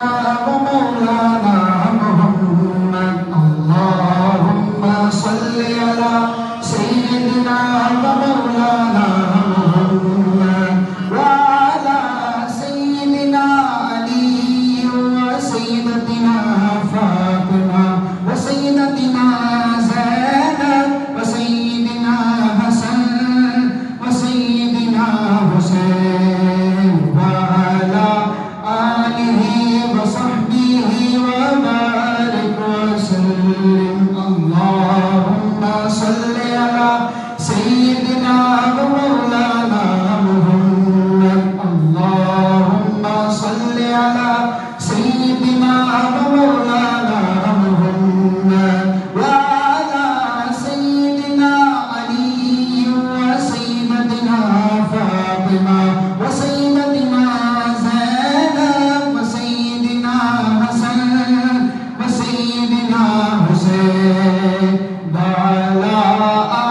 ومولانا محمد اللهم صل على سيدنا ومولانا محمد وعلى سيدنا علي وسيدتنا فاطمة وسيدتنا زينب وسيدنا حسن وسيدنا حسين وعلى آله وصحبه وبارك وسلم اللهم صل على سيدنا ومولانا محمد اللهم صل على سيدنا ومولانا محمد وعلى سيدنا علي وسيدتنا فاطمة وسيدتنا زينب وسيدنا حسن وسيدنا حسين وعلى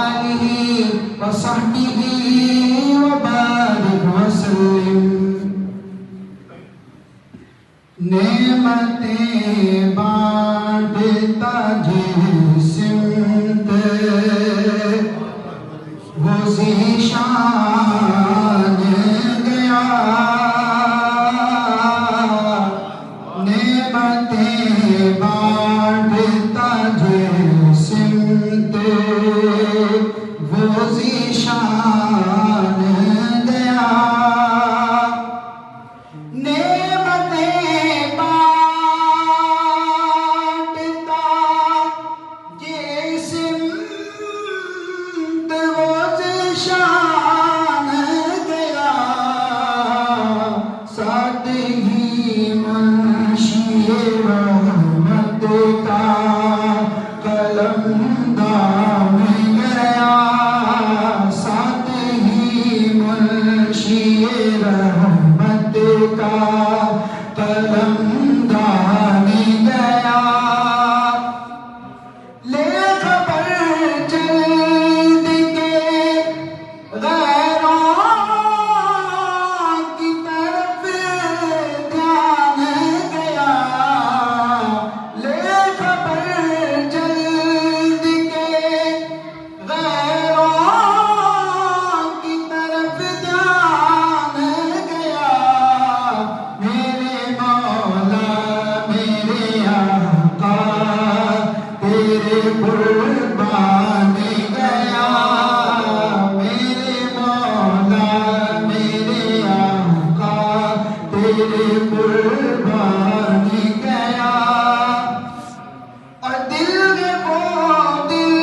آله وصحبه وبارك وسلم نعمتیں بانٹتا جس سمت وہ ذیشان گیا نعمتیں بانٹتا جس سمت وہ ذیشان گیا نعمتیں بانٹتا جس سمت وہ ذیشان گیا سادگی منشی رحمت کا قلم دام گیا سادگی منشی رحمت کا قلم دام گیا لے خبر جلد کے غیروں کی طرف دھیان گیا لے خبر جلد کے غیروں کی طرف دھیان گیا میرے مولا میرے آقا تیرے قربان گیا میرے مولا میرے آقا تیرے قربان گیا اور دل میں وہ دل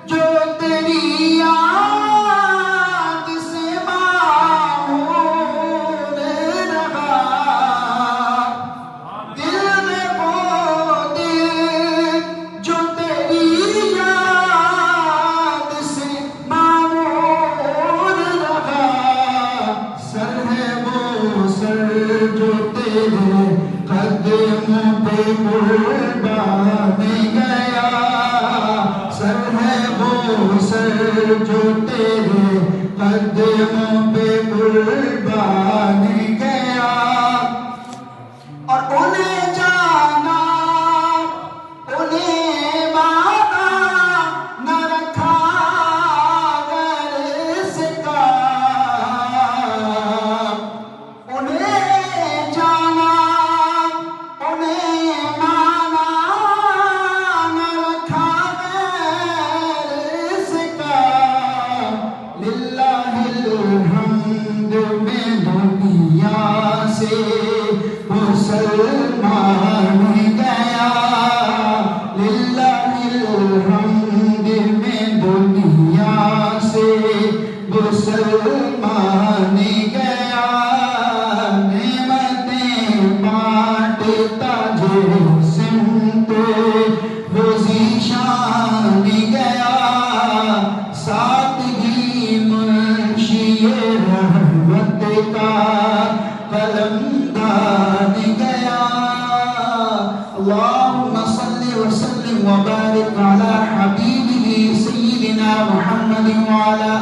جو تیری یاد سے معمور رہا دل میں وہ دل جو تیری یاد سے معمور رہا سر ہے وہ سر جو تیرے قدموں پہ قربان گیا سر ہے وہ سر جو تیرے قدموں پہ قربان گیا اور انہیں جانا انہیں مانا نہ رکھا گر سکا انہیں جانا انہیں مانا نہ رکھا گر سکا للہ الحمد میں دنیا سے مسلمان گیا للہ الحمد میں دنیا سے مسلمان گیا نعمتیں بانٹتا جس سمت وہ ذیشان گیا سادگی منشی رحمت کا قلم دان گیا اللهم صل وسلم وبارك على حبيبه سيدنا محمد وعلى